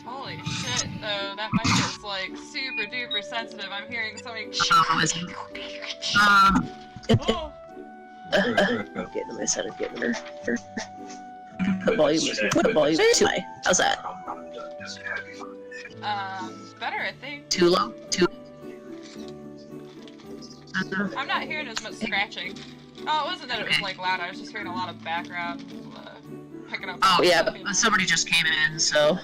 Holy shit, though, that mic is like super duper sensitive. I'm hearing something. Oh. Getting my set of getting her. Put volume too high. How's that? Better, I think. Too low? Too. I'm not hearing as much scratching. Oh, it wasn't that it was like loud. I was just hearing a lot of background picking up. Oh yeah, but somebody just came in, so.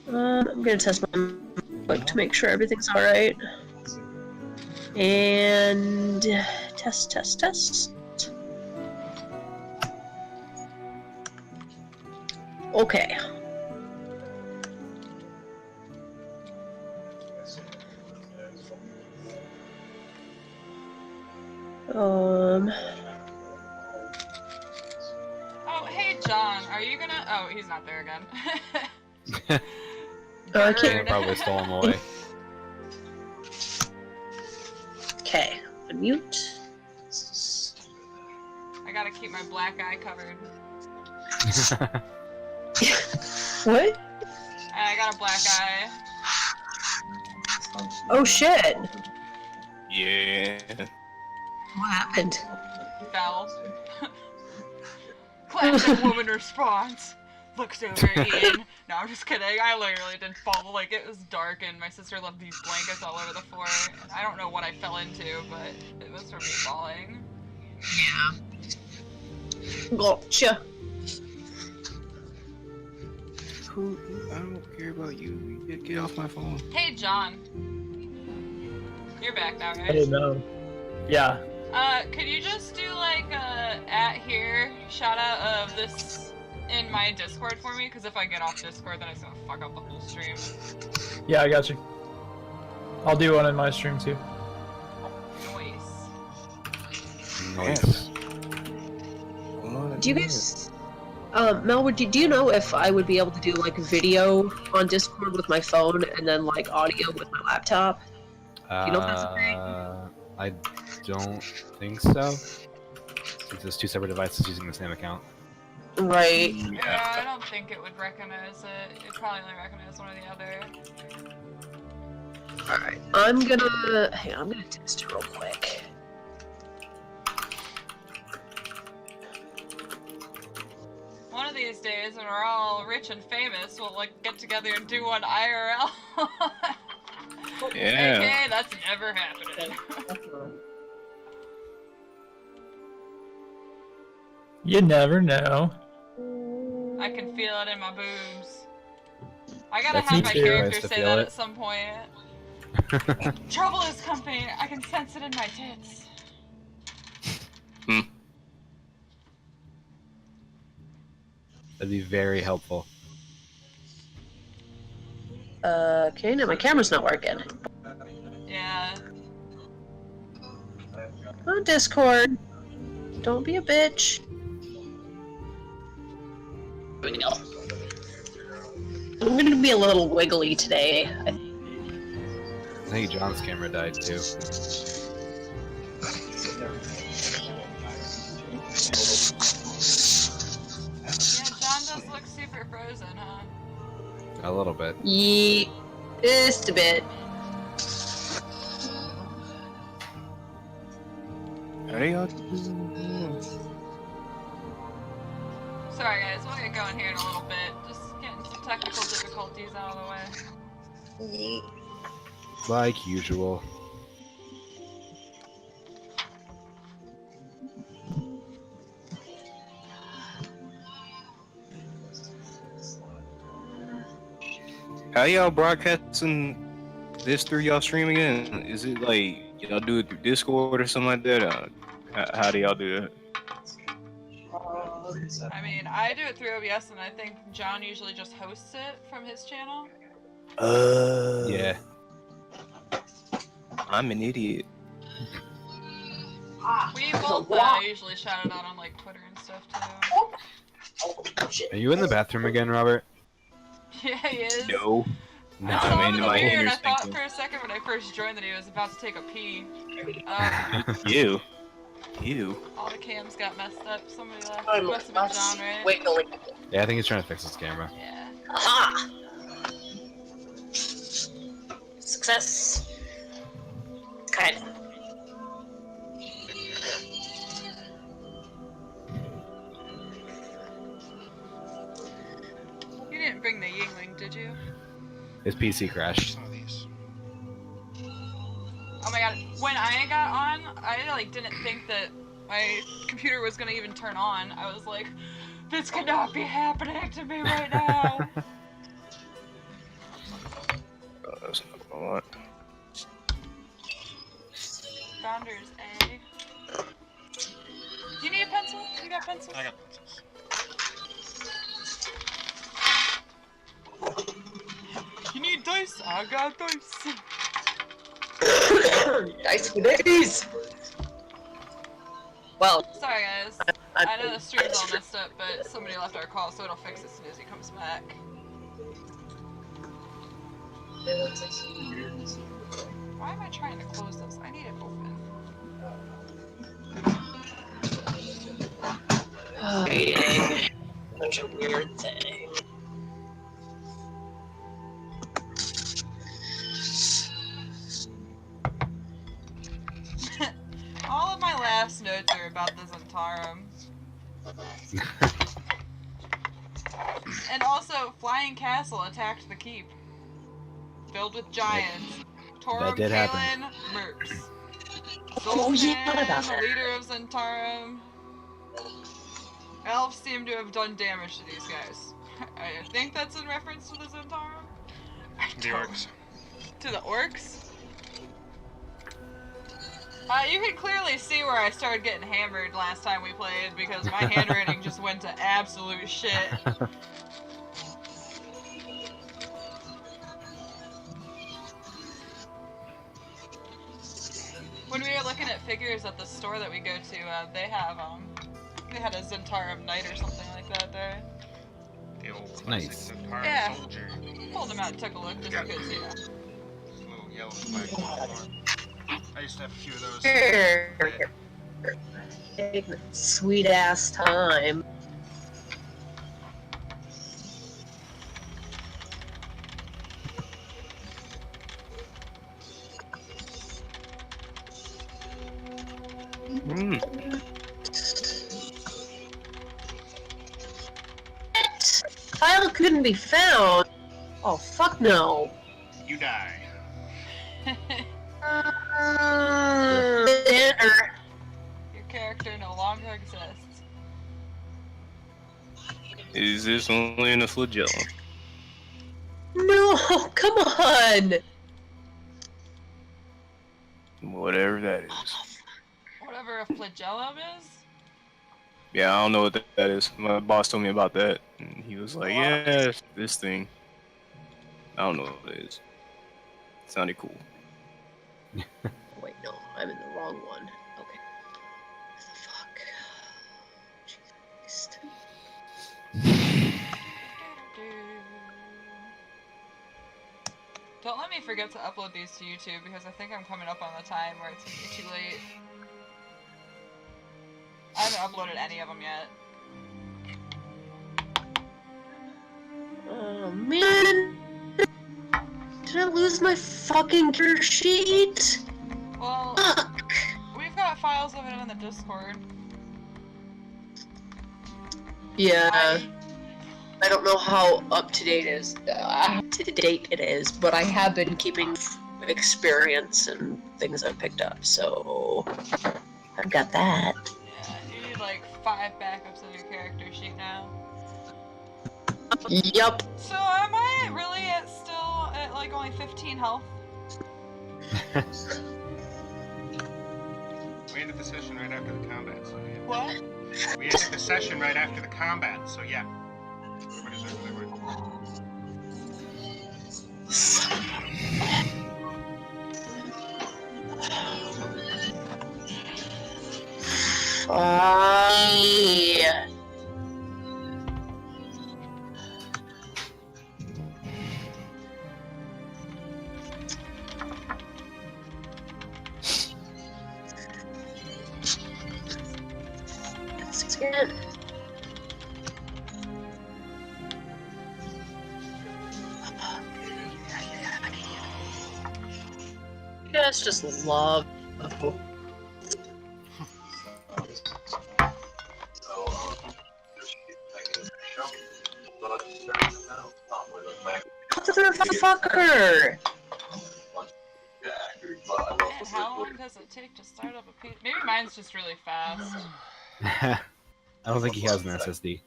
I'm gonna test my mic to make sure everything's all right. And test. Okay. Oh, hey John, are you gonna? Oh, he's not there again. I can't. Probably stole him away. Okay, unmute. I gotta keep my black eye covered. What? I got a black eye. Oh shit! Yeah. What happened? Fell. Classic woman response. Looks over Ian. No, I'm just kidding. I literally didn't fall. Like, it was dark and my sister left these blankets all over the floor. And I don't know what I fell into, but it was from me falling. Yeah. Gotcha. Who? I don't care about you. Get off my phone. Hey, John. You're back now, right? I didn't know. Yeah. Could you just do like a @here shout out of this in my Discord for me? Because if I get off Discord, then it's gonna fuck up the whole stream. Yeah, I got you. I'll do one in my stream too. Nice. Do you guys, Mel, do you know if I would be able to do like video on Discord with my phone and then like audio with my laptop? Do you know if that's a thing? I don't think so. Since it's two separate devices using the same account. Right. Yeah, I don't think it would recognize it. It'd probably only recognize one or the other. Alright, I'm gonna test it real quick. One of these days, when we're all rich and famous, we'll like get together and do one IRL. Yeah. Okay, that's never happening. You never know. I can feel it in my boobs. I gotta That's have me my too. character Nice to say feel that it. at some point. Trouble is coming. I can sense it in my tits. That'd be very helpful. Okay, now my camera's not working. Yeah. Oh, Discord. Don't be a bitch. I'm gonna be a little wiggly today. I think John's camera died too. Yeah, John does look super frozen, huh? A little bit. Yeet. Just a bit. Hey, y'all. Sorry guys, we'll get going here in a little bit. Just getting some technical difficulties out of the way. Like usual. How y'all broadcasting this through y'all streaming in? Is it like y'all do it through Discord or something like that? How do y'all do it? I mean, I do it through OBS, and I think John usually just hosts it from his channel. Yeah. I'm an idiot. We both usually shout it out on like Twitter and stuff too. Are you in the bathroom again, Robert? Yeah, he is. No. I saw him in the my mirror and I inner thought thinking. for a second when I first joined that he was about to take a pee. You. You. All the cams got messed up. Somebody left. I'm Must have been John, right? wiggling. Yeah, I think he's trying to fix his camera. Yeah. Aha! Success. Kind of. You didn't bring the Yingling, did you? His PC crashed. Some of these. Oh my god, when I got on, I like didn't think that my computer was gonna even turn on. I was like, this cannot be happening to me right now. Oh, that's not what I want. Founders A. Do you need a pencil? You got pencils? I got pencils. You need dice? I got dice. Dice for days! Well, Sorry guys. I know the stream's all messed up, but somebody left our call, so it'll fix it as soon as he comes back. Why am I trying to close this? I need it open. Waiting. Such a weird thing. All of my last notes are about the Zentarum. And also, Flying Castle attacked the keep. Filled with giants. Torum, did happen. Kalen, Mercs. Oh, yeah, Zoltan, about the that. leader of Zentarum. Elves seem to have done damage to these guys. I think that's in reference to the Zentarum? I The don't- orcs. To the orcs? You can clearly see where I started getting hammered last time we played because my handwriting just went to absolute shit. When we were looking at figures at the store that we go to, they had a Zentarum Knight or something like that there. The old classic Nice. Zentarum Yeah. soldier. Pulled them out and took a look just because, you know. Little yellow flag uniform. I used to have a few of those. Taking sweet ass time. Mm. File couldn't be found. Oh fuck no. You die. Dinner. Your character no longer exists. Is this only in a flagellum? No, come on. Whatever that is. Whatever a flagellum is? Yeah, I don't know what that is. My boss told me about that, and he was like, "Yeah, it's this thing." I don't know what it is. Sounded cool. Wait, no, I'm in the wrong one. Okay. What the fuck? Jesus Christ. Don't let me forget to upload these to YouTube because I think I'm coming up on the time where it's gonna be too late. I haven't uploaded any of them yet. Oh man! Did I lose my fucking gear sheet? Well, Fuck! we've got files of it in the Discord. Yeah, I- I don't know how up to date it is, but I have been keeping experience and things I've picked up, so I've got that. Yeah, you need like 5 backups of your character sheet now. Yup. So am I really still at like only 15 health? We ended the session right after the combat, so yeah. What? We ended the session right after the combat, so yeah. What is it? Yeah. Six again. You guys just love. Motherfucker! Man, how long does it take to start up a PC? Maybe mine's just really fast. I don't think he has an SSD.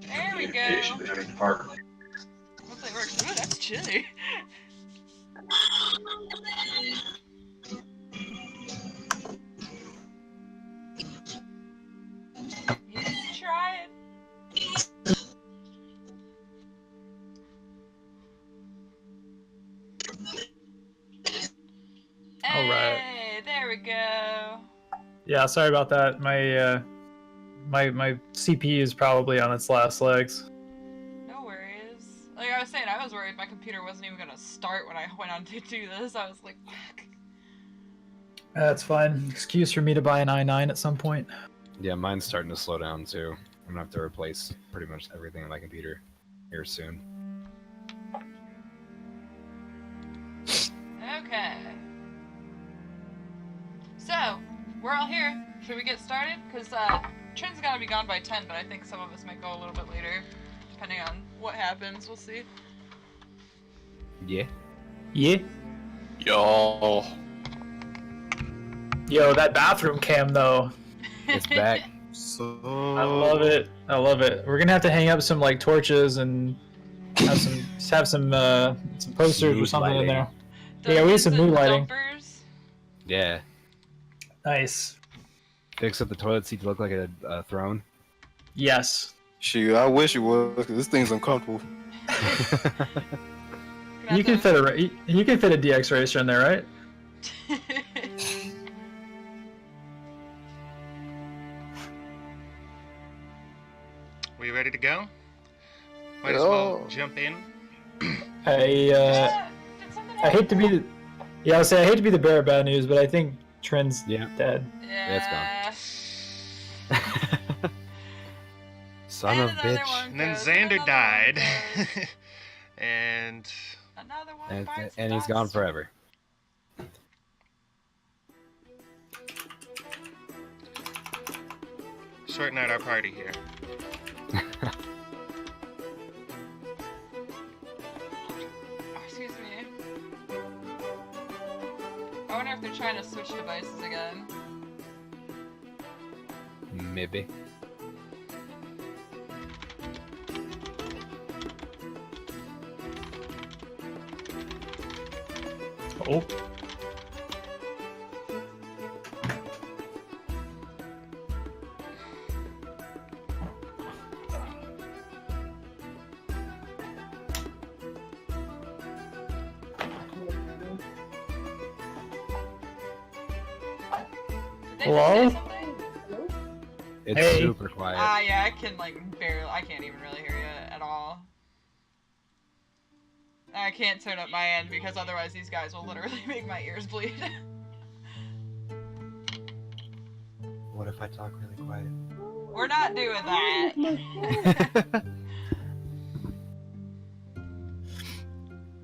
There we go. Hopefully it works. Ooh, that's chilly. He's trying. All right. Hey, there we go. Yeah, sorry about that. My CPU is probably on its last legs. No worries. Like I was saying, I was worried my computer wasn't even gonna start when I went on to do this. I was like, fuck. That's fine. Excuse for me to buy an i9 at some point. Yeah, mine's starting to slow down too. I'm gonna have to replace pretty much everything on my computer here soon. Okay. So, we're all here. Should we get started? Because Trin's gotta be gone by 10, but I think some of us might go a little bit later, depending on what happens. We'll see. Yeah. Yeah. Yo. Yo, that bathroom cam though. It's back. So I love it. I love it. We're gonna have to hang up some like torches and have some posters or Mood something in lighting. there. Yeah, we need some mood lighting. Dumpers. Yeah. Nice. Fix up the toilet seat to look like a throne. Yes. shoot, I wish it was, because this thing's uncomfortable. You can fit a DX racer in there, right? We ready to go? Might as well jump in. I hate to be the I would say I hate to be the bearer of bad news, but I think Trent's dead. Yeah. Son of a another bitch. one And then goes, Xander another died. one goes. And Another one And, bites and he's the gone dust. forever. sorting out our party here. Oh, excuse me. I wonder if they're trying to switch devices again. Maybe. Oh. Did they Hello? just say something? It's Hey. super quiet. Yeah, I can barely. I can't even really hear you at all. I can't turn up my end because otherwise these guys will literally make my ears bleed. What if I talk really quiet? We're not doing that.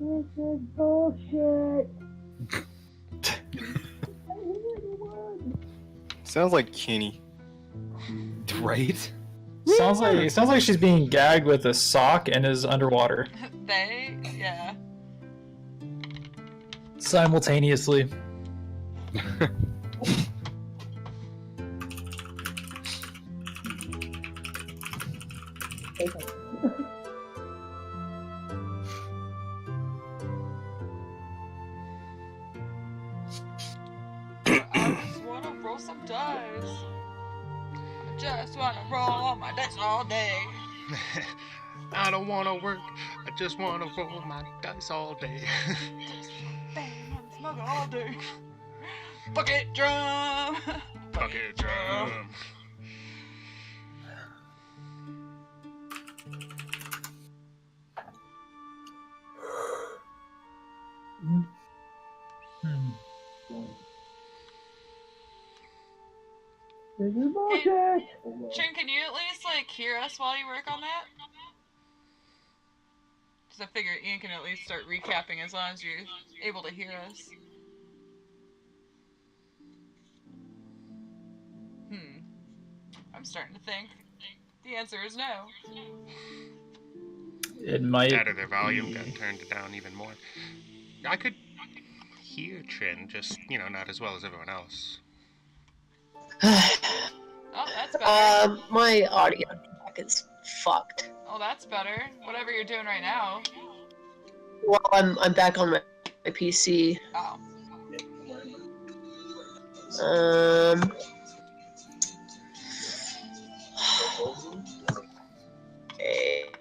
This is bullshit. Sounds like Kenny. Right? Sounds like she's being gagged with a sock and is underwater Yeah. simultaneously. I just wanna roll some dice. I just wanna roll all my dice all day. I don't wanna work, I just wanna roll my dice all day. Just bang on the smoke all day. Bucket drum. Bucket drum. Hey, Trin, can you at least like hear us while you work on that? Because I figure Ian can at least start recapping as long as you're able to hear us. I'm starting to think the answer is no. It might. Out of their volume got turned down even more. I could hear Trin, just, not as well as everyone else. Oh, that's better. My audio track is fucked. Oh, that's better. Whatever you're doing right now. Well, I'm back on my PC. Oh.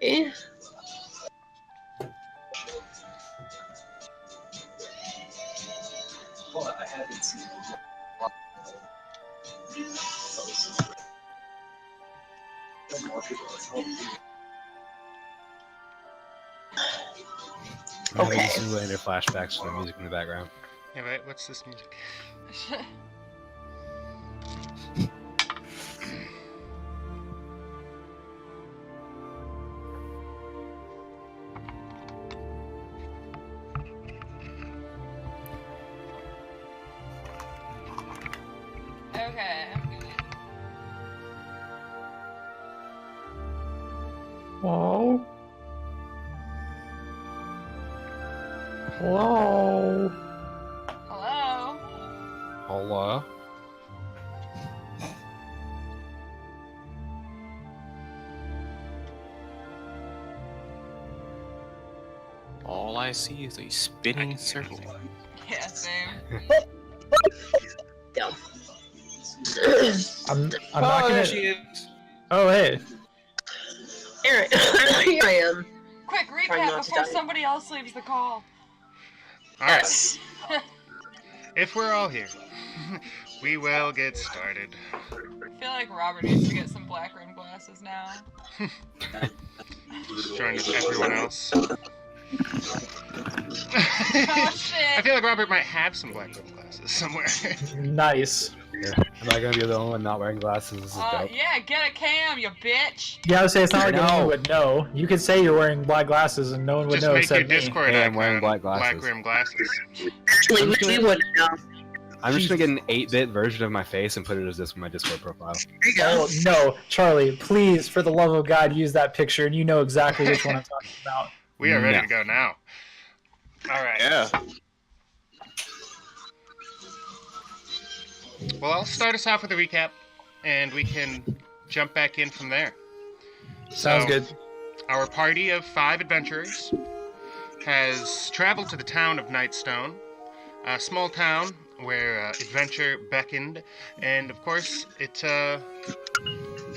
Okay. I haven't seen Okay. Simulating their flashbacks to the music in the background. Yeah, right, what's this music? Okay. Hello? Hello? Hello? Hello? All I see is a spinning circle. Yeah, same. I'm Oh, not there gonna. she is. Oh, hey. Here I am. Quick, Try recap not to before die. somebody else leaves the call. Alright, Yes. if we're all here, we will get started. I feel like Robert needs to get some black rim glasses now. Join everyone else. Oh I shit! feel like Robert might have some black rim glasses somewhere. Nice. Yeah. Am I gonna be the only one not wearing glasses? This is dope. Yeah, get a cam, you bitch! Yeah, I would say it's not like No. anyone would know. You could say you're wearing black glasses and no one would Just know make your except me. Discord Hey, I'm icon wearing black glasses. rim glasses. Actually, I'm just we gonna- wouldn't know. I'm just gonna get an 8-bit version of my face and put it as this in my Discord profile. There you go. Oh, no, Charlie, please, for the love of God, use that picture and you know exactly which one I'm talking about. We are ready No. to go now. Alright. Yeah. Well, I'll start us off with a recap, and we can jump back in from there. Sounds So, good. Our party of 5 adventurers has traveled to the town of Nightstone, a small town where adventure beckoned, and of course, it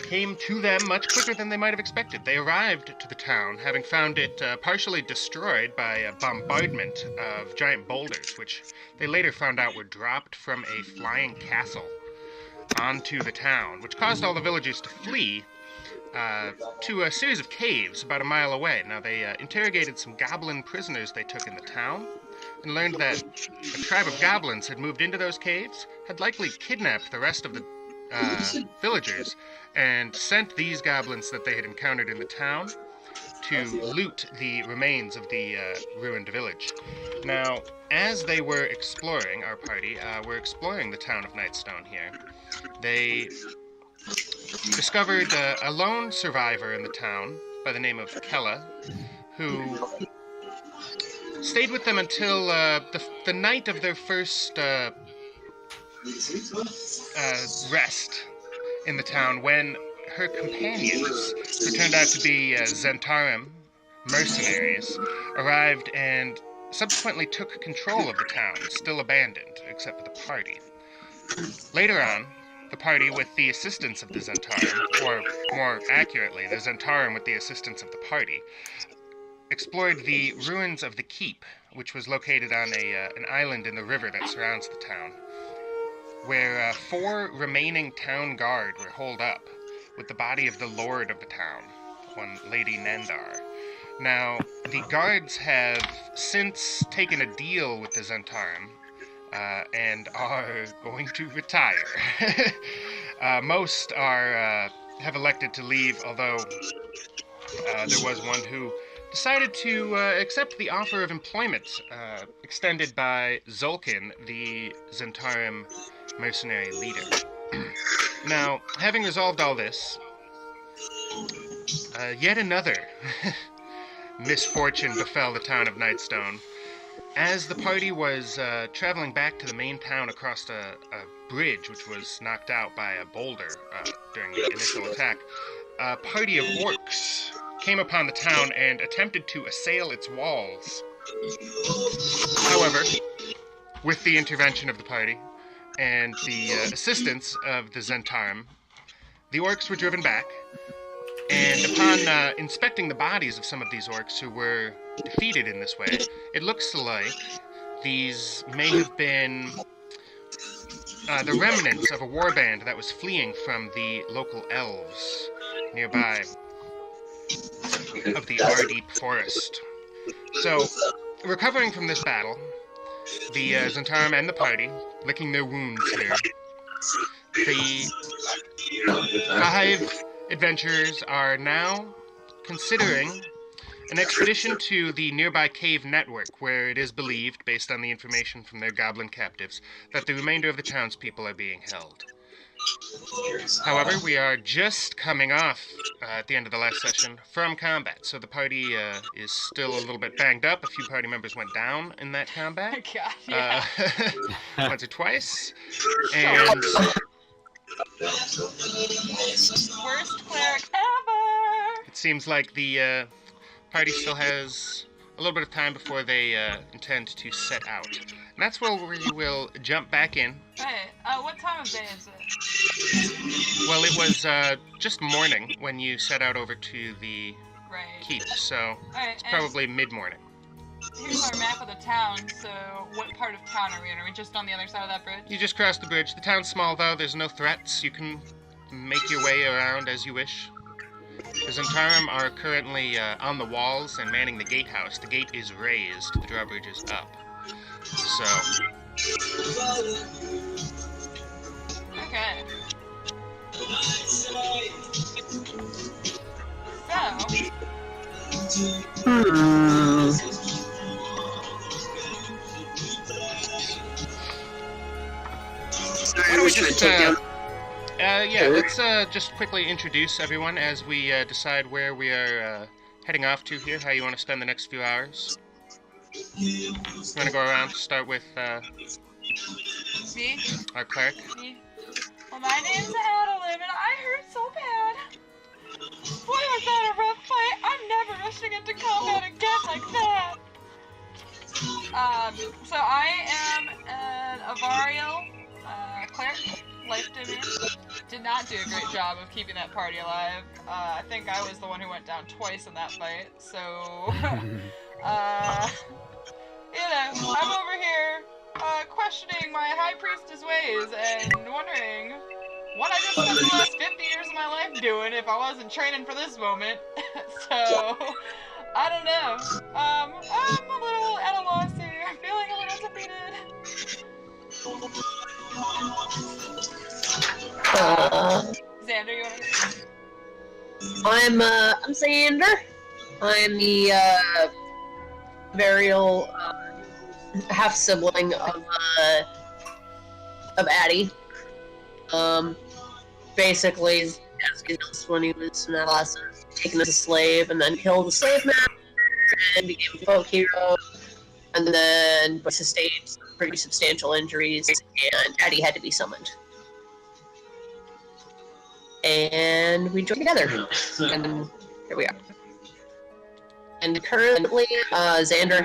came to them much quicker than they might have expected. They arrived to the town, having found it partially destroyed by a bombardment of giant boulders, which they later found out were dropped from a flying castle onto the town, which caused all the villagers to flee to a series of caves about a mile away. Now, they interrogated some goblin prisoners they took in the town, and learned that a tribe of goblins had moved into those caves, had likely kidnapped the rest of the villagers, and sent these goblins that they had encountered in the town to loot the remains of the ruined village. Now, as they were exploring, our party were exploring the town of Nightstone here, they discovered a lone survivor in the town by the name of Kella, who stayed with them until the night of their first rest in the town, when her companions, who turned out to be Zentarim mercenaries, arrived and subsequently took control of the town, still abandoned, except for the party. Later on, the party, with the assistance of the Zentarim, or more accurately, the Zentarim with the assistance of the party, explored the ruins of the keep, which was located on an island in the river that surrounds the town, where 4 remaining town guard were holed up with the body of the lord of the town, one Lady Nandar. Now, the guards have since taken a deal with the Zentarim and are going to retire. Most are have elected to leave, although there was one who decided to accept the offer of employment extended by Zolkin, the Zentarum mercenary leader. Now, having resolved all this, yet another misfortune befell the town of Nightstone. As the party was traveling back to the main town across a bridge, which was knocked out by a boulder during the initial attack, a party of orcs came upon the town and attempted to assail its walls. However, with the intervention of the party and the assistance of the Zentarum, the orcs were driven back, and upon inspecting the bodies of some of these orcs who were defeated in this way, it looks like these may have been the remnants of a warband that was fleeing from the local elves nearby of the Ardeep Forest. So, recovering from this battle, the Zentarum and the party, licking their wounds here, the 5 adventurers are now considering an expedition to the nearby cave network, where it is believed, based on the information from their goblin captives, that the remainder of the townspeople are being held. However, we are just coming off, at the end of the last session, from combat, so the party is still a little bit banged up. A few party members went down in that combat. God, yeah. Once or twice. And Worst cleric ever! it seems like the party still has a little bit of time before they intend to set out. And that's where we will jump back in. Hey, what time of day is it? Well, it was just morning when you set out over to the Right. keep, so Alright, it's probably mid-morning. here's our map of the town, so what part of town are we in? Are we just on the other side of that bridge? You just crossed the bridge. The town's small, though. There's no threats. You can make your way around as you wish. The Zentarum are currently on the walls and manning the gatehouse. The gate is raised. The drawbridge is up. So, Okay. So, Sorry, why I don't we was trying to just, take down. yeah, let's just quickly introduce everyone as we decide where we are heading off to here, how you want to spend the next few hours. You want to go around, start with me? our cleric. Me? Well, my name's Adeline, and I hurt so bad. Boy, was that a rough fight. I'm never rushing into combat again like that. So I am an Avariel cleric, life dimming. Did not do a great job of keeping that party alive. I think I was the one who went down twice in that fight, so... you know, I'm over here questioning my high priestess ways and wondering what I just spent the last 50 years of my life doing if I wasn't training for this moment. So, I don't know. I'm a little at a loss here. I'm feeling a little defeated. Xander, you wanna... I'm Xander. I'm the Varial half sibling of Addie. Basically, as he knows, when he was in adolescent, taken as a slave, and then killed a slave master, and became a folk hero, and then sustained some pretty substantial injuries, and Addie had to be summoned. And we joined together, and here we are. And currently, Xander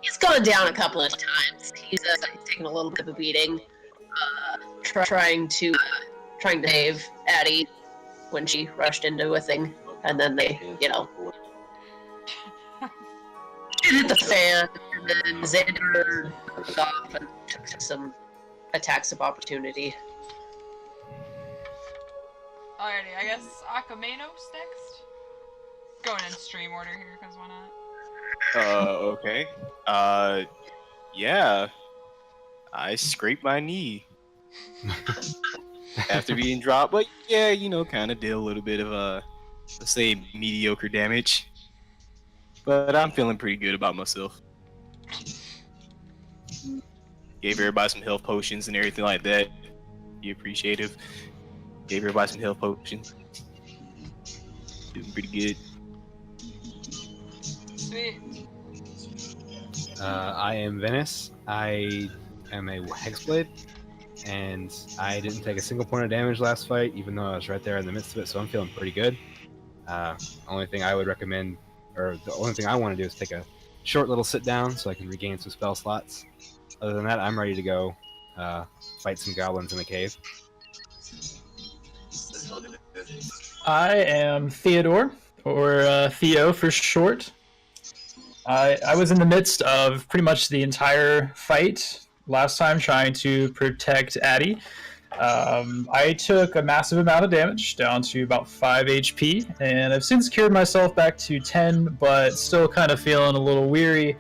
he's gone down a couple of times. He's taken a little bit of a beating, trying to save Addie when she rushed into a thing, and then they, you know, hit the fan, and then Xander moved off and took some attacks of opportunity. Alrighty, I guess Akamenos next? Going in stream order here, because why not? Okay. Yeah. I scraped my knee. after being dropped. But yeah, you know, kind of did a little bit of let's say mediocre damage. But I'm feeling pretty good about myself. Gave everybody some health potions and everything like that. Be appreciative. Gave everybody some health potions. Doing pretty good. Sweet. I am Venice. I am a Hexblade, and I didn't take a single point of damage last fight, even though I was right there in the midst of it, so I'm feeling pretty good. Only thing I would recommend, or the only thing I want to do is take a short little sit down so I can regain some spell slots. Other than that, I'm ready to go fight some goblins in the cave. I am Theodore, or Theo for short. I was in the midst of pretty much the entire fight last time trying to protect Addy. I took a massive amount of damage, down to about 5 HP, and I've since cured myself back to 10, but still kind of feeling a little weary.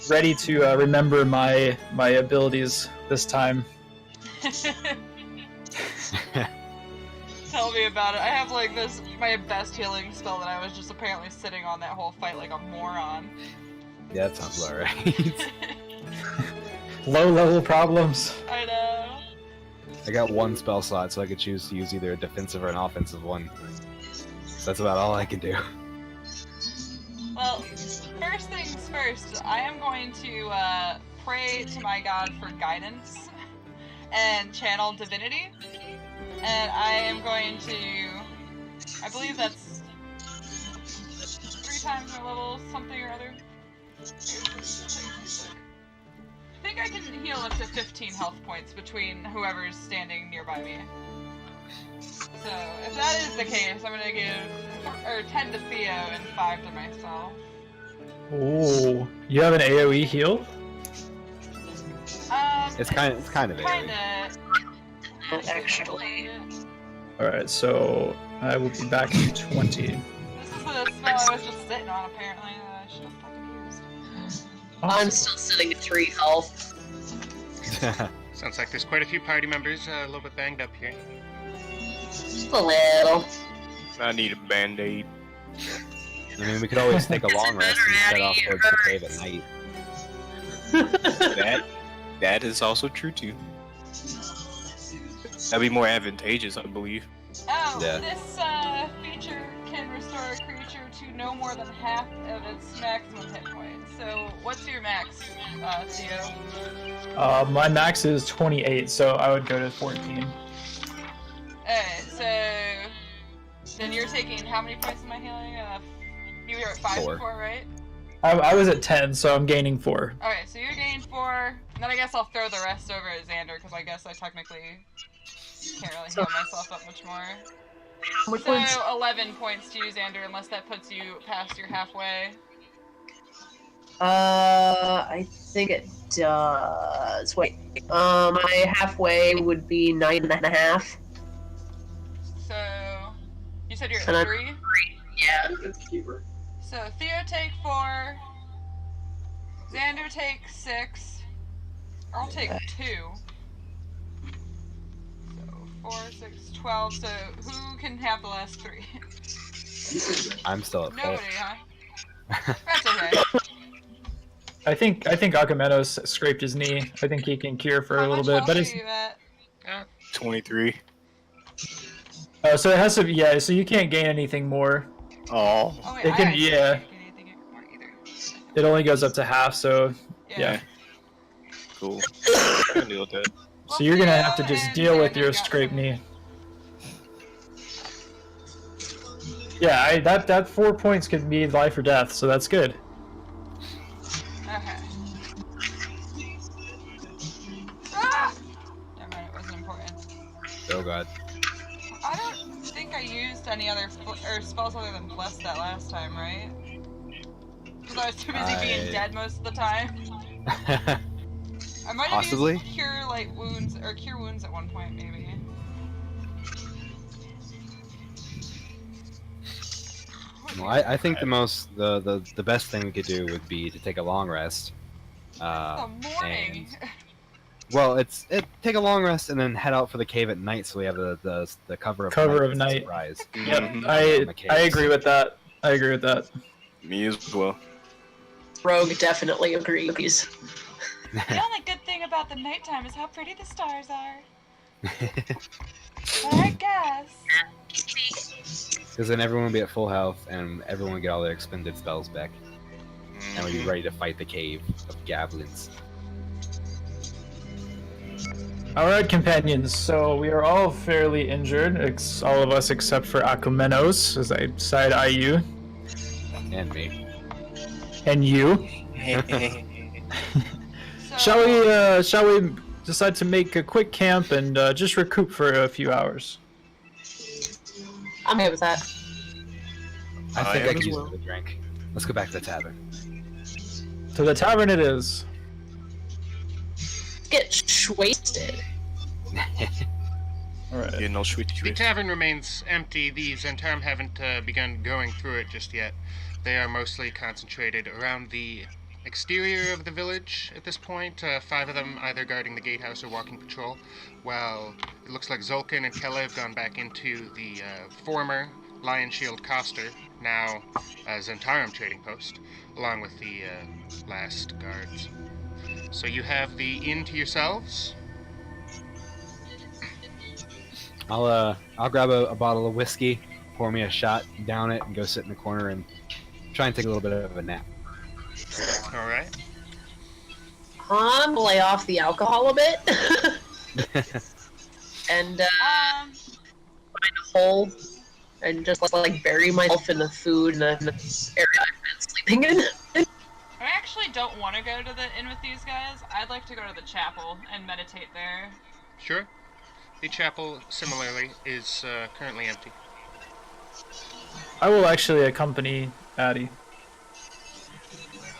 Ready to remember my abilities this time. Tell me about it. I have like my best healing spell that I was just apparently sitting on that whole fight like a moron. Yeah, that sounds about right. Low level problems. I know. I got one spell slot, so I could choose to use either a defensive or an offensive one. So that's about all I can do. Well, first things first, I am going to pray to my god for guidance and channel divinity. And I am going to, I believe that's 3 times my level something or other. I think I can heal up to 15 health points between whoever's standing nearby me. So, if that is the case, I'm gonna give 10 to Theo and 5 to myself. Oh, you have an AoE heal? It's kind of Kinda. Actually. Alright, so I will be back to 20. This is the spell I was just sitting on, apparently, that I should have fucking used. I'm still sitting at 3 health. Sounds like there's quite a few party members a little bit banged up here. Just a little. I need a band-aid. I mean, we could always take a long rest and set off towards the cave at night. That is also true too. That'd be more advantageous, I believe. Oh, Yeah. this feature can restore a creature to no more than half of its maximum hit points. So, what's your max, Theo? My max is 28, so I would go to 14. Alright, so then you're taking how many points am I healing? You were at 5 4. before, right? I was at 10, so I'm gaining 4. Okay, so you're gaining 4, and then I guess I'll throw the rest over at Xander, because I guess I technically can't really heal myself up much more. Which So, one's 11 points to you, Xander, unless that puts you past your halfway. I think it does. Wait. My halfway would be 9.5. So, you said you're And at I'm 3? Yeah. So, Theo take 4, Xander take 6, I'll take 2. So, 4, 6, 12, so who can have the last 3? I'm still at full. Nobody, huh? That's okay. I think Agamenos scraped his knee. I think he can cure for a How little much bit, but health it's are you at? 23. so it has to. Yeah, so you can't gain anything more. Oh. Oh wait, It I can- actually yeah. can't get anything more either. It only goes up to half, so yeah. Cool. I can deal with that. So you're gonna have to Theo just and deal with Xander your got scraped some. knee. Yeah, that 4 points could be life or death, so that's good. Okay. Ah! Never mind, it wasn't important. Oh god. I don't think I used any other spells other than Bless that last time, right? Because I was too busy being dead most of the time. I might have Possibly. used Cure Light Wounds, or Cure Wounds at one point, maybe. Well, I think the best thing we could do would be to take a long rest. The morning. Well, take a long rest and then head out for the cave at night, so we have the cover of Cover night of as a night. surprise. Yep, Mhm. I agree with that. I agree with that. Me as well. Rogue definitely agrees. The only good thing about the nighttime is how pretty the stars are. But I guess. Because then everyone will be at full health, and everyone will get all their expended spells back, and we'll be ready to fight the cave of goblins. Alright, companions, so we are all fairly injured, all of us except for Akumenos, as I side-eye you, And me. and you. So, Shall we decide to make a quick camp and just recoup for a few hours? I'm okay with that. I think am I could as use well. another drink. Let's go back to the tavern. To the tavern it is. Get wasted. Alright. Yeah, no sweet The treat. tavern remains empty. The Zentarum haven't begun going through it just yet. They are mostly concentrated around the exterior of the village at this point. 5 of them either guarding the gatehouse or walking patrol, while it looks like Zolkin and Kella have gone back into the former Lion Shield Coster, now Zentarum trading post, along with the last guards. So you have the inn to yourselves. I'll grab a bottle of whiskey, pour me a shot, down it, and go sit in the corner and try and take a little bit of a nap. All right. Lay off the alcohol a bit. And find a hole and just like bury myself in the food in the area I've been sleeping in. I actually don't want to go to the inn with these guys. I'd like to go to the chapel and meditate there. Sure. The chapel, similarly, is currently empty. I will actually accompany Addie.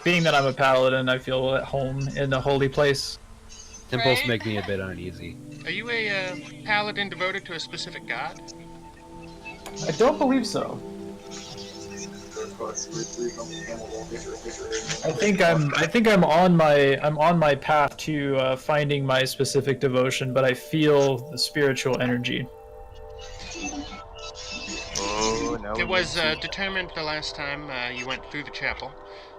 Being that I'm a paladin, I feel at home in a holy place. Temples Right. make me a bit uneasy. Are you a paladin devoted to a specific god? I don't believe so. I think I'm on my path to finding my specific devotion, but I feel the spiritual energy. Oh, no. It was determined the last time you went through the chapel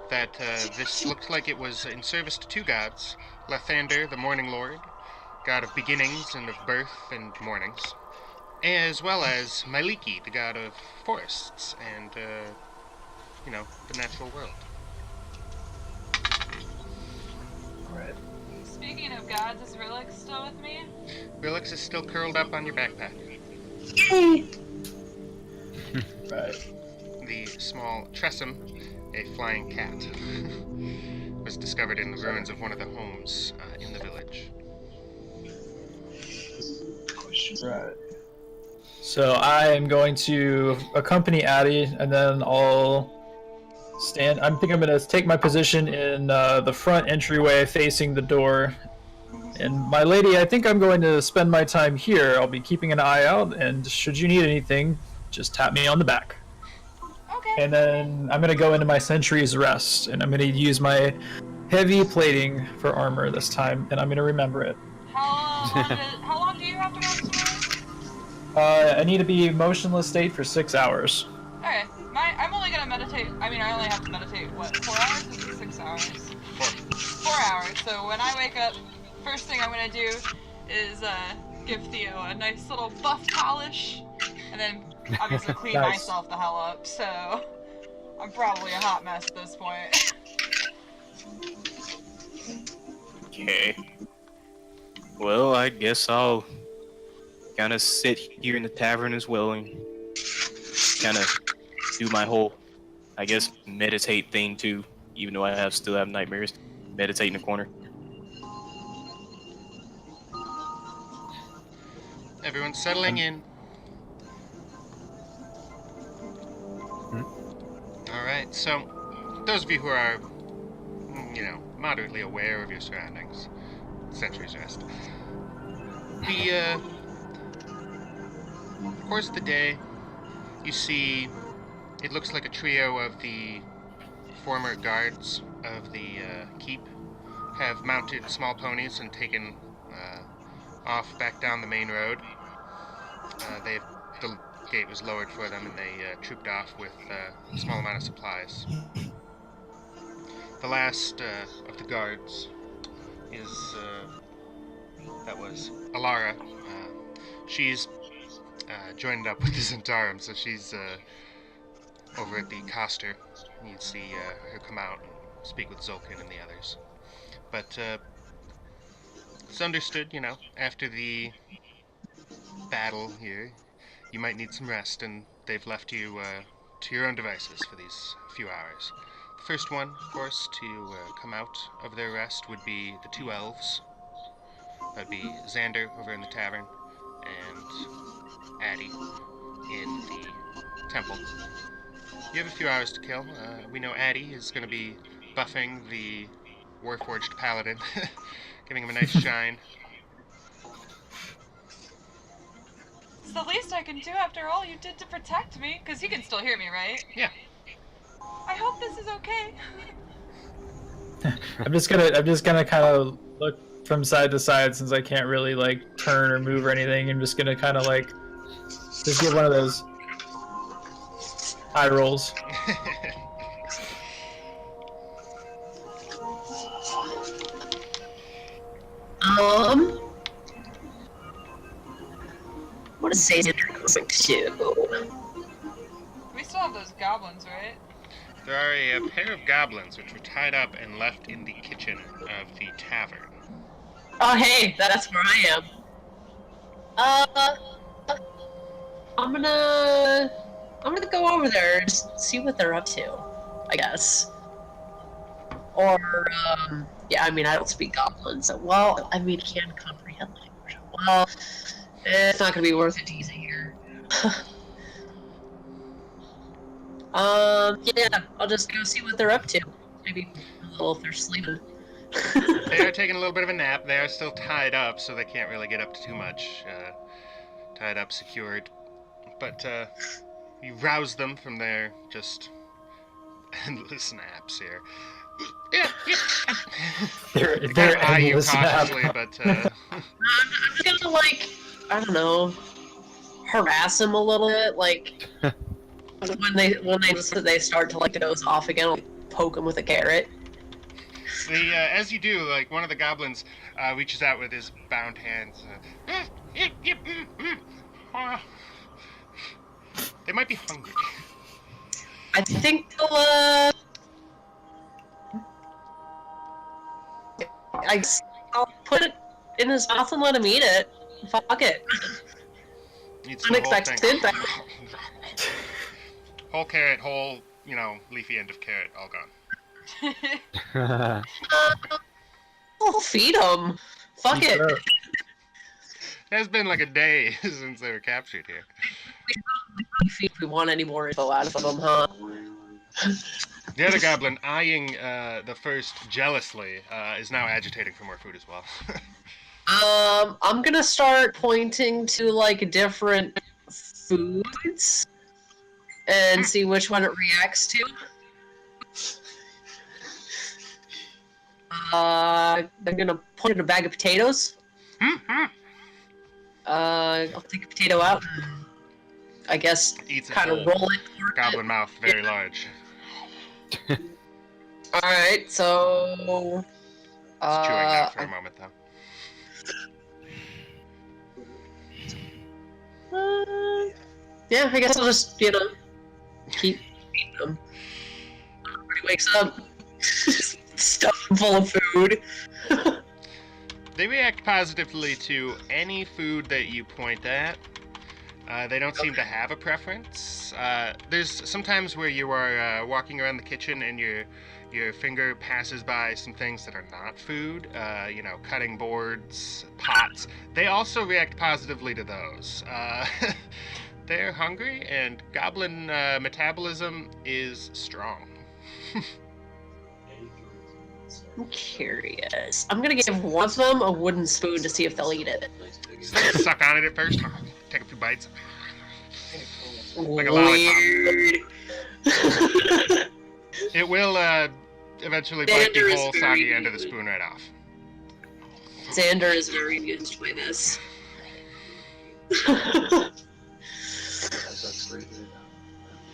that this looked like it was in service to 2 gods, Lathander, the Morning Lord, god of beginnings and of birth and mornings, as well as Maliki, the god of forests and, the natural world. Right. Speaking of gods, is Rilix still with me? Rilix is still curled up on your backpack. Yay! Right. The small Tressum, a flying cat, was discovered in the ruins of one of the homes in the village. Right. So I am going to accompany Addie, and then I'll stand. I think I'm going to take my position in the front entryway facing the door. And my lady, I think I'm going to spend my time here. I'll be keeping an eye out, and should you need anything, just tap me on the back. Okay. And then I'm going to go into my Sentry's Rest, and I'm going to use my heavy plating for armor this time, and I'm going to remember it. How long do you have to rest for? I need to be motionless state for 6 hours. Okay. I'm only gonna meditate. I mean, I only have to meditate, what, 4 hours? Or is it 6 hours? 4 hours. So when I wake up, first thing I'm gonna do is give Theo a nice little buff polish, and then obviously clean Nice. myself the hell up. So I'm probably a hot mess at this point. Okay. Well, I guess I'll kind of sit here in the tavern as well and kind of do my whole, I guess, meditate thing too, even though I still have nightmares. Meditate in the corner. Everyone's settling in. Alright, so those of you who are, moderately aware of your surroundings, Sentry's Rest. The course of the day, you see, it looks like a trio of the former guards of the keep have mounted small ponies and taken off back down the main road. The gate was lowered for them, and they trooped off with a small amount of supplies. The last of the guards is that was Alara. She's joined up with the Zentarum, so she's over at the Coster. You'd see her come out and speak with Zolkin and the others. But it's understood, you know, after the battle here, you might need some rest, and they've left you to your own devices for these few hours. The first one, of course, to come out of their rest would be the two elves. That'd be Xander over in the tavern, and Addie in the temple. You have a few hours to kill. We know Addie is going to be buffing the Warforged Paladin, giving him a nice shine. It's the least I can do after all you did to protect me, because you can still hear me, right? Yeah. I hope this is okay. I'm just gonna kind of look from side to side since I can't really like turn or move or anything. I'm just gonna kind of like just give one of those eye rolls. What is Xander going to do? We still have those goblins, right? There are a pair of goblins which were tied up and left in the kitchen of the tavern. Oh, hey, that's where I am. I'm gonna go over there and just see what they're up to, I guess. Or, yeah, I mean, I don't speak Goblin, so, well, I mean, I can comprehend language. Well, it's not gonna be worth it to use it here. Yeah, I'll just go see what they're up to. Maybe a little if they're sleeping. They are taking a little bit of a nap. They are still tied up, so they can't really get up to too much. Tied up, secured. But, you rouse them from their just endless naps here. Yeah. They're eye you endless nap. cautiously, but, I'm just gonna, like, I don't know, harass them a little bit, like, when they start to, like, doze off again, I'll poke them with a carrot. as you do, like, one of the goblins reaches out with his bound hands. They might be hungry. I think they'll, I'll put it in his mouth and let him eat it. Fuck it. Eats the whole Unexpected, thing. but Whole carrot, whole, leafy end of carrot, all gone. I'll feed him. Fuck it. It has been like a day since they were captured here. If we want any more info out of them, huh? The other goblin, eyeing the first jealously, is now agitating for more food as well. I'm gonna start pointing to, like, different foods and see which one it reacts to. I'm gonna point at a bag of potatoes. I'll take a potato out and, I guess, Eats it kind of whole. roll it toward Goblin it. mouth, very large. Alright, so... It's chewing that for a moment, though. Yeah, I guess I'll just, keep eating them. When he wakes up, stuffed full of food. They react positively to any food that you point at. They don't seem to have a preference. There's sometimes where you are walking around the kitchen and your finger passes by some things that are not food, cutting boards, pots. They also react positively to those. They're hungry, and goblin metabolism is strong. I'm curious. I'm gonna give one of them a wooden spoon to see if they'll eat it. Suck on it at first. Take a few bites. Like a lollipop. Weird. It will eventually bite the whole soggy end of the spoon right off. Xander is very amused by this.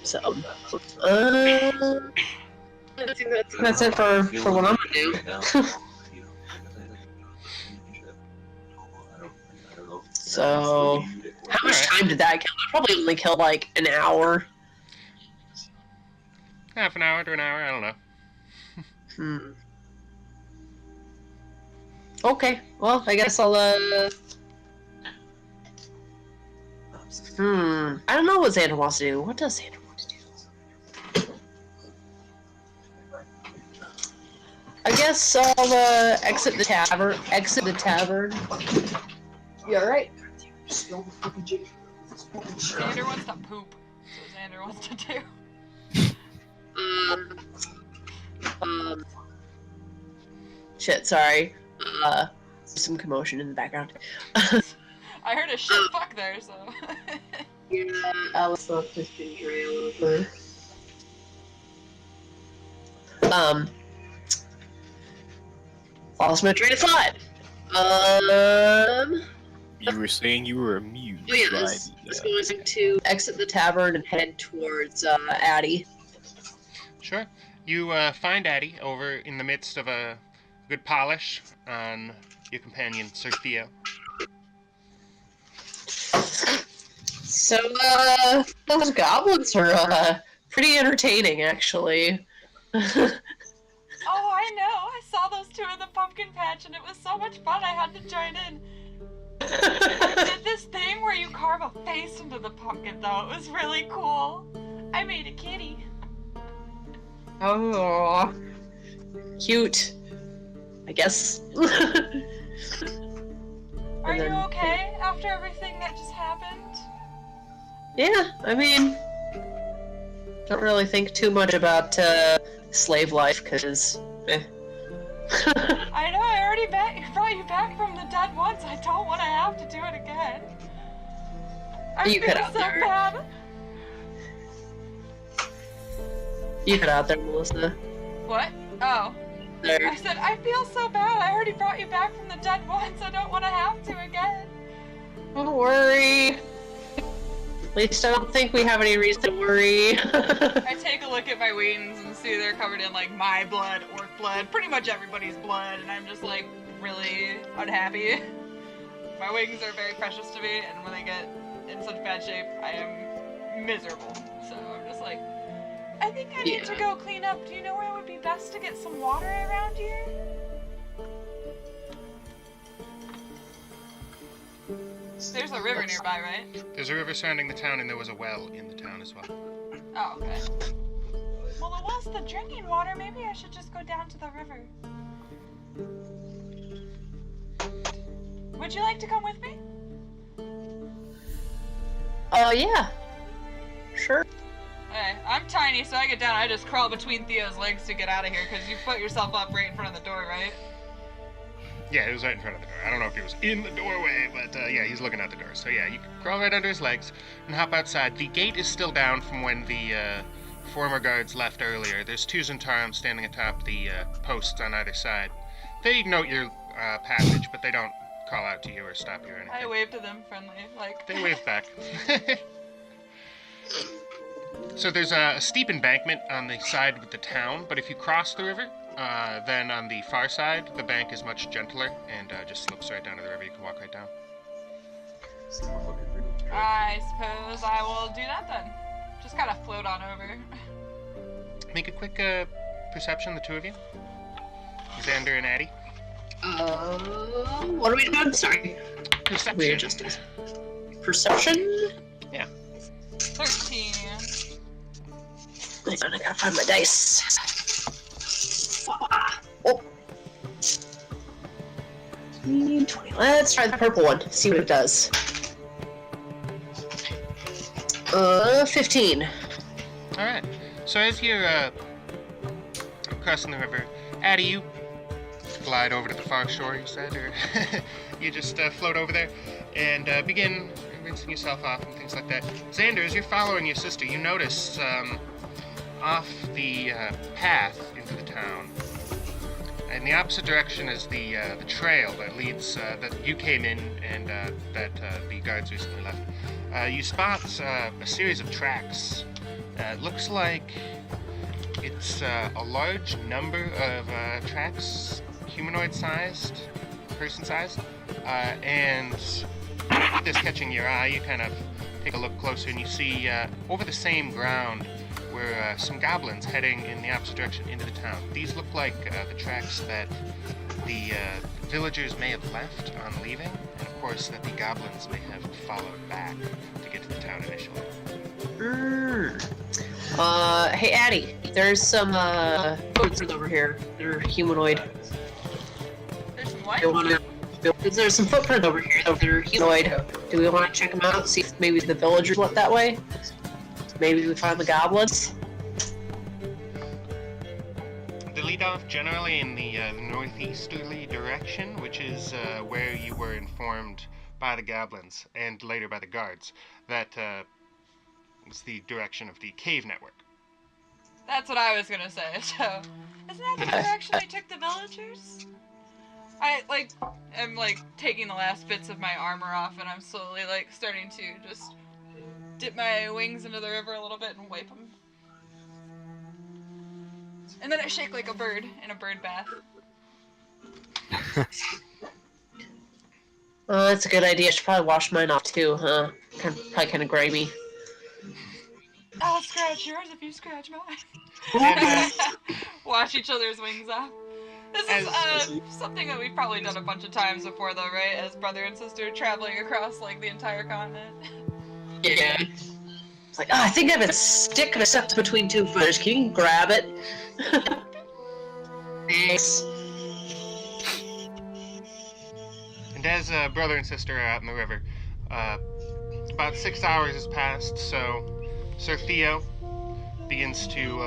So, I think that's it for what I'm gonna do. So, how much time did that kill? I probably only killed like an hour. Half an hour to an hour, I don't know. Okay, well, I guess I'll, I don't know what Xander wants to do. What does Xander want to do? I guess I'll, exit the tavern. You alright? Xander wants to poop. That's what Xander wants to do. Shit, sorry. Some commotion in the background. I heard a shit fuck there, so. Yeah, Alice left this ginger ale over. Lost my train of thought. You were saying you were amused. Oh yeah, I was going to exit the tavern and head towards Addie. Sure. You find Addie over in the midst of a good polish on your companion, Sir Theo. So, those goblins are pretty entertaining, actually. Oh, I know. I saw those two in the pumpkin patch, and it was so much fun. I had to join in. I did this thing where you carve a face into the pumpkin, though. It was really cool. I made a kitty. Oh, cute. I guess. Are you okay after everything that just happened? Yeah, I mean, don't really think too much about slave life, because, I know, I already brought you back from the dead once. I don't want to have to do it again. I You feel could out so there. bad. You got out there, Melissa. What? Oh. There. I said, I feel so bad. I already brought you back from the dead once. I don't want to have to again. Don't worry. At least I don't think we have any reason to worry. I take a look at my wings and see they're covered in, like, my blood, orc blood, pretty much everybody's blood, and I'm just, like, really unhappy. My wings are very precious to me, and when they get in such bad shape, I am miserable. So I'm just like, I think I need to go clean up. Do you know where it would be best to get some water around here? There's a river nearby, right? There's a river surrounding the town, and there was a well in the town as well. Oh, okay. Well, it was the drinking water. Maybe I should just go down to the river. Would you like to come with me? Oh, yeah. Sure. Okay, I'm tiny, so I get down. I just crawl between Theo's legs to get out of here, because you put yourself up right in front of the door, right? Yeah, he was right in front of the door. I don't know if he was in the doorway, but yeah, he's looking out the door. So yeah, you can crawl right under his legs and hop outside. The gate is still down from when the former guards left earlier. There's two Zentarum standing atop the posts on either side. They note your passage, but they don't call out to you or stop you or anything. I wave to them friendly, like... They wave back. So there's a steep embankment on the side with the town, but if you cross the river, then on the far side, the bank is much gentler and just slopes right down to the river. You can walk right down. I suppose I will do that then. Just gotta float on over. Make a quick perception, the two of you. Xander and Addie. What are we doing? Sorry. Perception. We adjusted. Perception? Yeah. 13. Hang on, I gotta find my dice. Oh. 20. Let's try the purple one. See what it does. 15. All right. So as you're crossing the river, Addie, you glide over to the far shore. You said, or you just float over there and begin rinsing yourself off and things like that. Xander, as you're following your sister, you notice off the path into the town, in the opposite direction is the trail that leads that you came in and that the guards recently left. You spot a series of tracks. It looks like it's a large number of tracks, humanoid-sized, person-sized, and with this catching your eye, you kind of take a look closer and you see over the same ground were some goblins heading in the opposite direction into the town. These look like the tracks that the villagers may have left on leaving, and of course that the goblins may have followed back to get to the town initially. Hey Addie, there's some footprints over here. They're humanoid. There's some what? There's some footprint over here. They're humanoid. Do we want to check them out? See if maybe the villagers went that way? Maybe we find the goblins? They lead off generally in the northeasterly direction, which is where you were informed by the goblins and later by the guards that was the direction of the cave network. That's what I was gonna say. So, isn't that the direction they took the villagers? I am taking the last bits of my armor off, and I'm slowly starting to just dip my wings into the river a little bit and wipe them. And then I shake like a bird in a bird bath. That's a good idea. I should probably wash mine off too, huh? Probably kind of grimy. I'll scratch yours if you scratch mine. Wash each other's wings off. This is something that we've probably done a bunch of times before, though, right? As brother and sister traveling across the entire continent. Yeah. It's like, I think I have a stick and a stuck between two footers. Can you grab it? Thanks. And as brother and sister are out in the river, about 6 hours has passed, so Sir Theo begins to,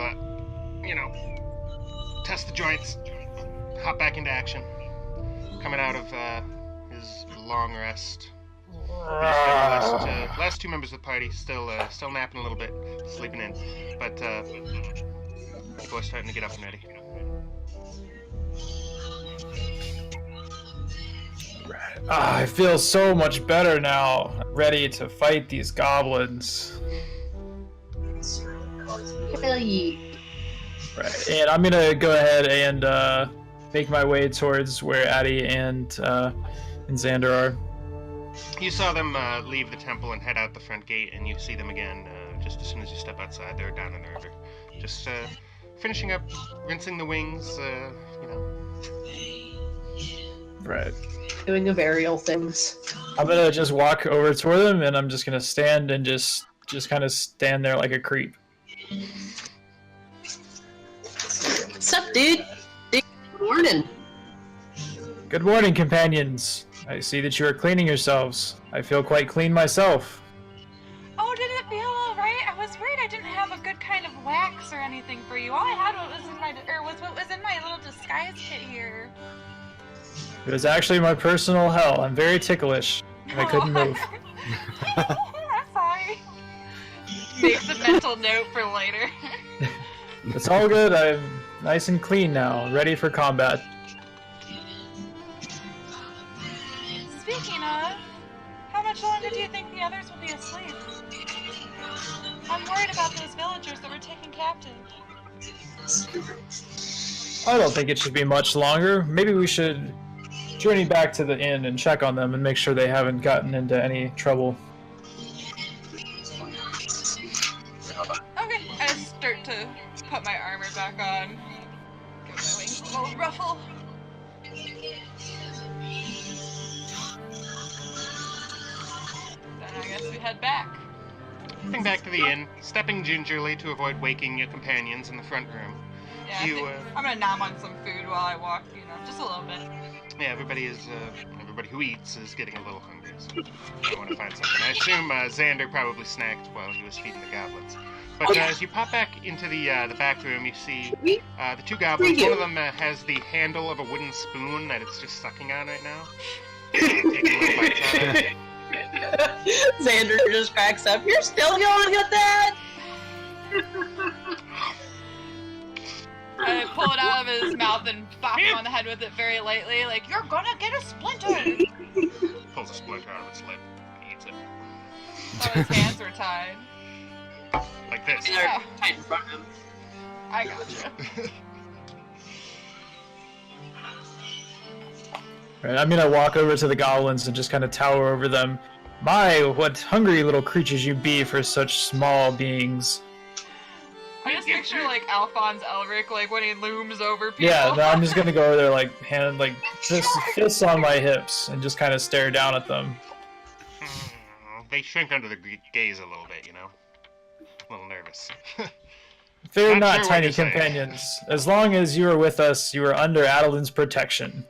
test the joints, hop back into action, coming out of his long rest. Last two members of the party still napping a little bit, sleeping in, but people are starting to get up and ready. I feel so much better now, ready to fight these goblins. Right, and I'm gonna go ahead and make my way towards where Addie and Xander are. You saw them leave the temple and head out the front gate, and you see them again just as soon as you step outside. They're down in the river, just finishing up, rinsing the wings, Right. Doing a burial things. I'm gonna just walk over toward them, and I'm just gonna stand and just kind of stand there like a creep. What's up, dude? Good morning. Good morning, companions. I see that you are cleaning yourselves. I feel quite clean myself. Oh, did it feel alright? I was worried I didn't have a good kind of wax or anything for you. All I had was what was in my little disguise kit here. It was actually my personal hell. I'm very ticklish. And I couldn't move. I'm sorry. Makes a mental note for later. It's all good. I'm nice and clean now, ready for combat. Speaking of, how much longer do you think the others will be asleep? I'm worried about those villagers that were taken captive. I don't think it should be much longer. Maybe we should journey back to the inn and check on them and make sure they haven't gotten into any trouble. Okay, I start to put my armor back on. Give my wings a little ruffle. Then I guess we head back. Heading back to the inn, stepping gingerly to avoid waking your companions in the front room. Yeah, I think I'm gonna nom on some food while I walk, just a little bit. Yeah, everybody who eats is getting a little hungry, so I want to find something. I assume Xander probably snacked while he was feeding the goblins. But as you pop back into the back room, you see the two goblins. One of them has the handle of a wooden spoon that it's just sucking on right now. Taking little bites out of it. Xander just cracks up. You're still going at that? I pull it out of his mouth and bop him on the head with it very lightly, like, you're gonna get a splinter! Pulls a splinter out of its lip, eats it. So his hands were tied. Like this. They're tight in front of him. I gotcha. Right, I'm gonna walk over to the goblins and just kind of tower over them. My, what hungry little creatures you be for such small beings. I just picture, like, Alphonse Elric, like, when he looms over people. Yeah, no, I'm just gonna go over there, like, fists on my hips, and just kind of stare down at them. They shrink under the gaze a little bit, you know? A little nervous. They're Not not sure what tiny you're saying. companions. As long as you are with us, you are under Adelin's protection.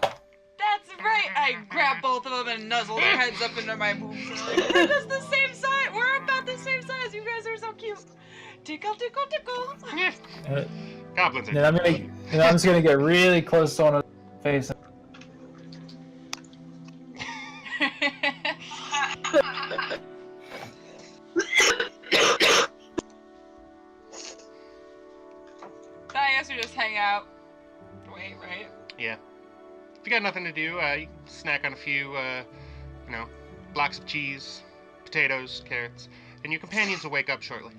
That's right! I grab both of them and nuzzle their heads up into my boobs. We're just the same size! We're about the same size! You guys are so cute! Tickle, tickle, tickle! Uh, Goblins are And I'm just gonna get really close to one of the face. I guess we just hang out. Wait, right? Yeah. If you got nothing to do, you can snack on a few, blocks of cheese, potatoes, carrots, and your companions will wake up shortly.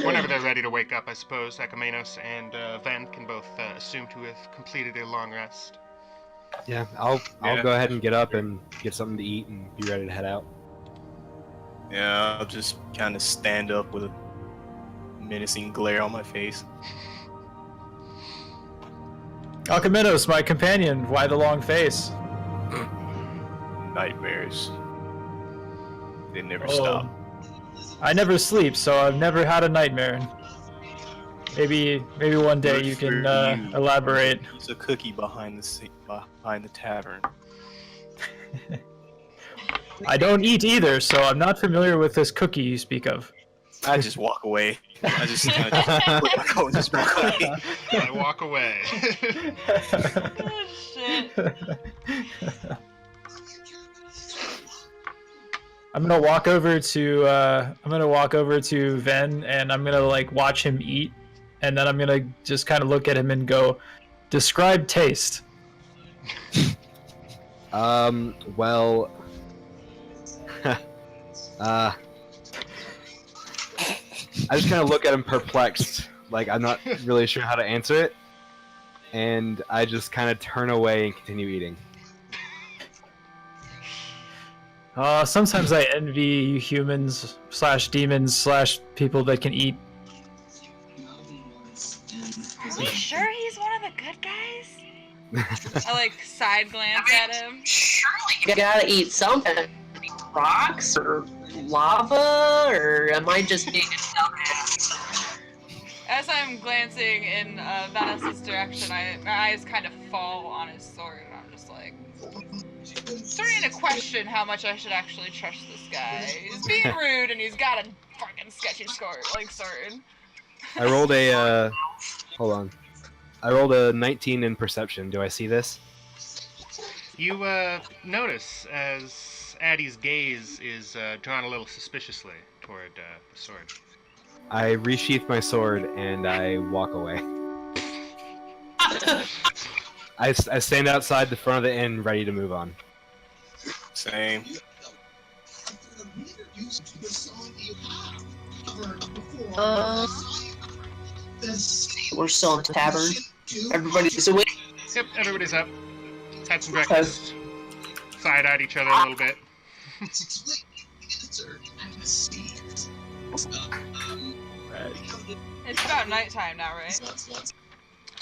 Whenever they're ready to wake up, I suppose, Akamenos and Ven can both assume to have completed a long rest. Yeah, I'll go ahead and get up and get something to eat and be ready to head out. Yeah, I'll just kind of stand up with a menacing glare on my face. Alcamenos, my companion, why the long face? Nightmares. They never Oh. stop. I never sleep, so I've never had a nightmare. Maybe one day Good you can for you. elaborate. There's a cookie behind the tavern. I don't eat either, so I'm not familiar with this cookie you speak of. I just walk away. I just put my coat and just walk away. I walk away. Oh, shit. I'm gonna walk over to Ven, and I'm gonna like watch him eat, and then I'm gonna just kind of look at him and go, describe taste. Well, I just kind of look at him perplexed, like I'm not really sure how to answer it, and I just kind of turn away and continue eating. Sometimes I envy you humans / demons / people that can eat. Are we sure he's one of the good guys? I like side glance at him. Surely you gotta eat something. Rocks or lava, or am I just being a dumbass? As I'm glancing in Vanessa's direction, my eyes kind of fall on his sword, and I'm just like, starting to question how much I should actually trust this guy. He's being rude, and he's got a fucking sketchy sword. I rolled a, hold on. I rolled a 19 in perception. Do I see this? You notice as Addie's gaze is drawn a little suspiciously toward the sword. I resheath my sword and I walk away. I stand outside the front of the inn ready to move on. Same. We're still in the tavern. Everybody's awake. Yep, everybody's up. Had some breakfast. Side-eyed each other a little bit. It's about nighttime now, right? It's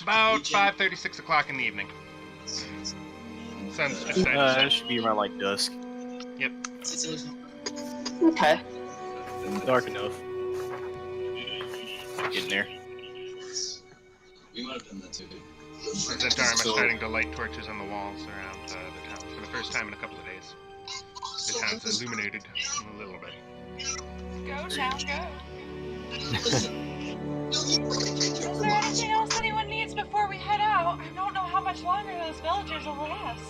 about 5:30, 6 o'clock in the evening. Sun's just setting. It should be around like dusk. Yep. Okay. Dark enough. Getting there. The Dharma starting to light torches on the walls around the town for the first time in a couple of days. The town's illuminated a little bit. Go, town, go. Is there anything else anyone needs before we head out? I don't know how much longer those villagers will last.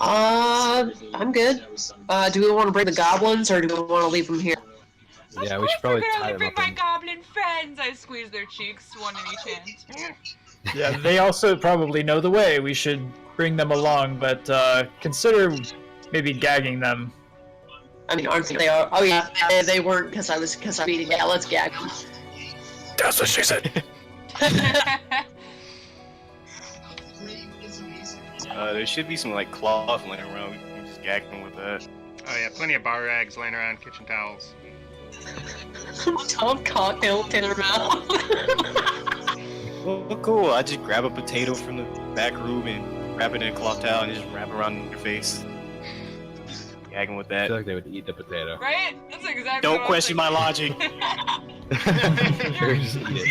I'm good. Do we want to bring the goblins, or do we want to leave them here? Yeah, we should probably I'm tie gonna them bring up. my goblin friends. hands, I squeeze their cheeks, one in each hand. Yeah, they also probably know the way. We should bring them along, but consider maybe gagging them. I mean, aren't they? Are. Oh yeah, they weren't because I'm eating. Yeah, let's gag them. That's what she said. There should be some like cloth laying around. We can just gag them with that. Oh yeah, plenty of bar rags laying around, kitchen towels. Tom cocktail in her mouth. Well, cool. I just grab a potato from the back room and wrap it in a cloth towel and just wrap it around your face. Gag them with I that. feel like they would eat the potato. Right? That's exactly Don't what question my logic. They're just eat it.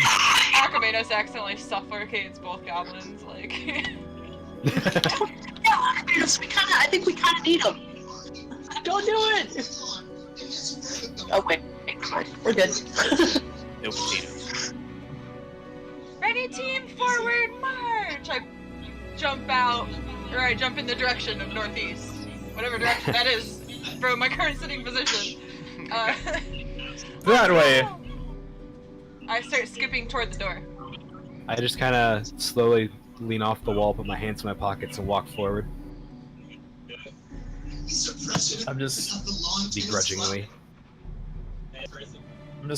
Archimedes accidentally suffocates both goblins, like... I think we kind of need them. Don't do it. Oh wait, we're good. No potatoes. Ready, team, forward, march! I jump out, or I jump in the direction of northeast. Whatever direction that is from my current sitting position. That way. I start skipping toward the door. I just kind of slowly lean off the wall, put my hands in my pockets, and walk forward. I'm just Begrudgingly.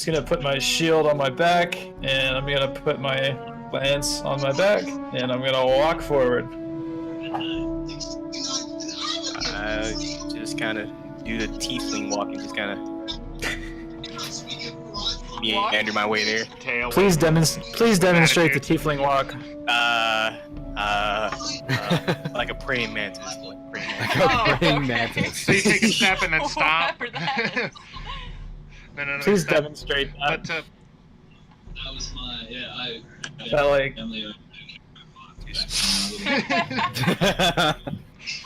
gonna put my shield on my back, and I'm gonna put my lance on my back, and I'm gonna walk forward. Just kind of do the tiefling walking, just kind of meander my way there. Tail. Please demonstrate the tiefling walk. Like a praying mantis. Like praying mantis. Oh, Praying okay. mantis. So you take a step and then stop. Whatever that is. No. Please stop. demonstrate that. But That was my, That, like, Emily.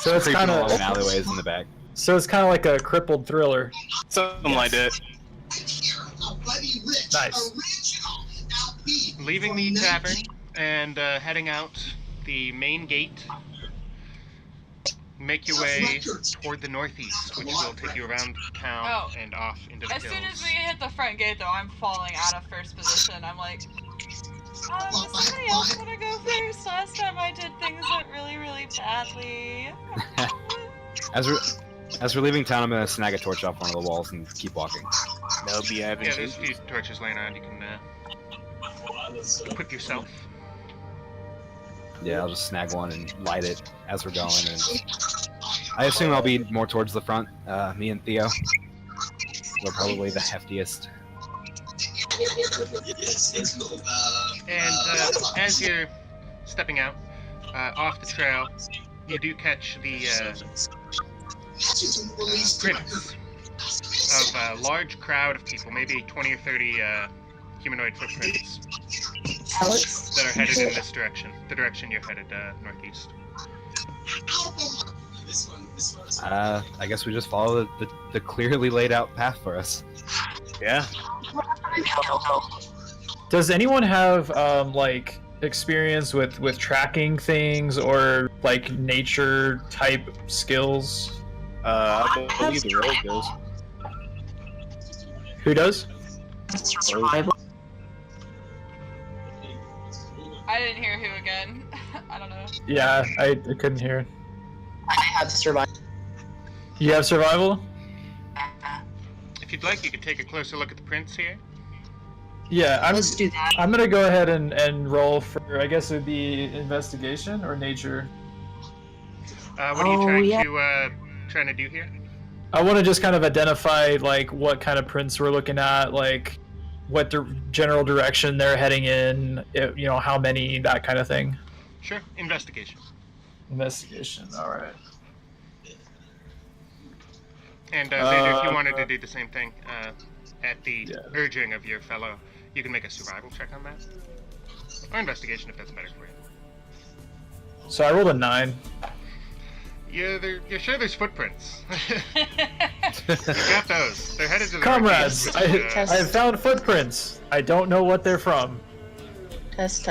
so it's Creeping kind along of alleyways in the back. like a crippled thriller. Something like that. Nice. leaving the tavern and heading out the main gate, make your way toward the northeast, which will take you around town Oh. and off into the As hills. soon as we hit the front gate, though, I'm falling out of first position. I'm like, does somebody else want to go first? Last time I did things went really, really badly. As we're leaving town, I'm gonna snag a torch off one of the walls and keep walking. That'll be Yeah, advantageous. there's a few torches laying around. You can equip yourself. Yeah, I'll just snag one and light it as we're going. And I assume I'll be more towards the front. Me and Theo. We're probably the heftiest. And as you're stepping out off the trail, you do catch the prints of a large crowd of people, maybe 20 or 30 humanoid footprints that are headed in this direction, the direction you're headed, northeast. I guess we just follow the clearly laid out path for us. Yeah. Does anyone have like experience with tracking things or like nature type skills? I believe the road goes. Who does? Survival. I didn't hear who again. I don't know. Yeah, I couldn't hear. I have survival. You have survival? If you'd like, you could take a closer look at the prints here. Yeah, Let's do that. I'm gonna go ahead and roll for, I guess it would be investigation or nature. What are you trying to do here? I want to just kind of identify like what kind of prints we're looking at, like what the general direction they're heading in, you know, how many, that kind of thing. Sure, investigation. Investigation, all right. And Xander, if you wanted to do the same thing, at the Yeah. urging of your fellow, you can make a survival check on that. Or investigation if that's better for you. So I rolled a 9. Yeah, you're sure there's footprints. You got those. They're headed to the Comrades, northeast, which, I have found footprints. I don't know what they're from. Test.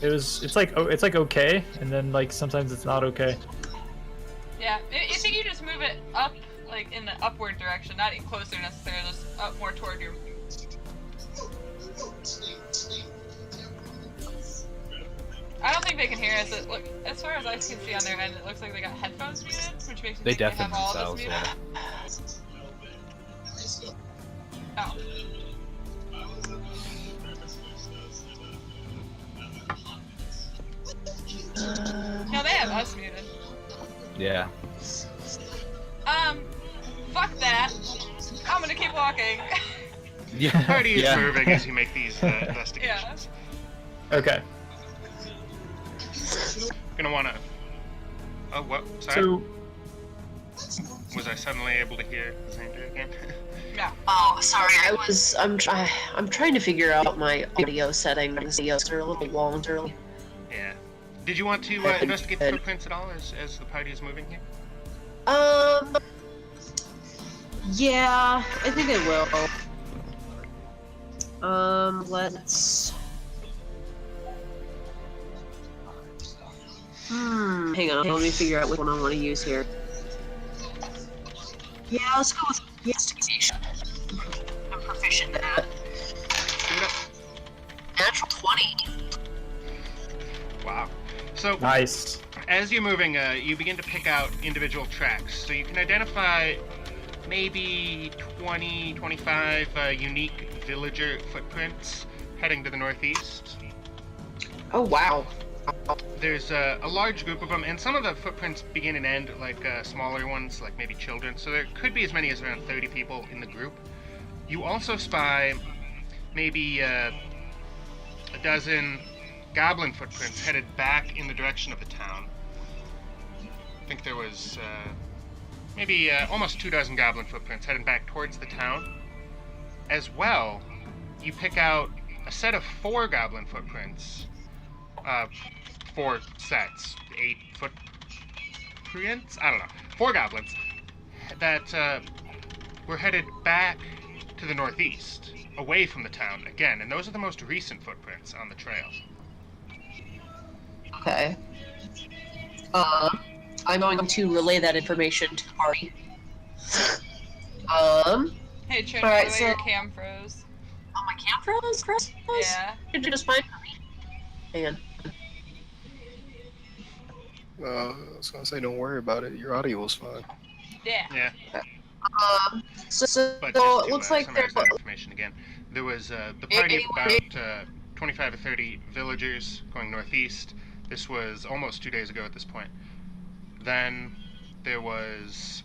It's like okay, and then like sometimes it's not okay. Yeah, I think you just move it up, like in the upward direction, not closer necessarily, just up more toward your. I don't think they can hear us. Look, as far as I can see on their end, it looks like they got headphones muted, which makes me They think they have deafened all of us themselves, muted. yeah. Oh. No, they have us muted. Yeah. Fuck that. I'm gonna keep walking. Yeah. The party is yeah. moving as you make these investigations. Okay. Gonna wanna. Oh, what? Sorry. So, Was I suddenly able to hear the same thing again? Yeah. Oh, sorry. I'm trying to figure out my audio settings. They're a little long early. Yeah. Did you want to investigate the footprints at all as the party is moving here? Yeah, I think I will. Let's. Hang on. Let me figure out which one I want to use here. Yeah, let's go with investigation. I'm proficient at that. Natural 20. Wow. So, nice. as you're moving, you begin to pick out individual tracks. So you can identify maybe 20, 25 unique villager footprints heading to the northeast. Oh, wow. There's a large group of them, and some of the footprints begin and end like smaller ones, like maybe children. So there could be as many as around 30 people in the group. You also spy maybe a dozen goblin footprints headed back in the direction of the town. I think there was maybe almost 24 goblin footprints heading back towards the town. As well, you pick out a set of 4 goblin footprints. 4 sets, 8 footprints? I don't know. 4 goblins that were headed back to the northeast, away from the town again, and those are the most recent footprints on the trail. Okay. I'm going to relay that information to the party. Hey, Trin, Alright, by the way, so- your cam froze. Oh, my cam froze? Yeah. Did you just find me? Hang on. I was gonna say, don't worry about it. Your audio was fine. Yeah. Yeah, So but it just to looks like summarize there's that information again, there was the party of Anyway. about 25 or 30 villagers going northeast. This was almost 2 days ago at this point. Then there was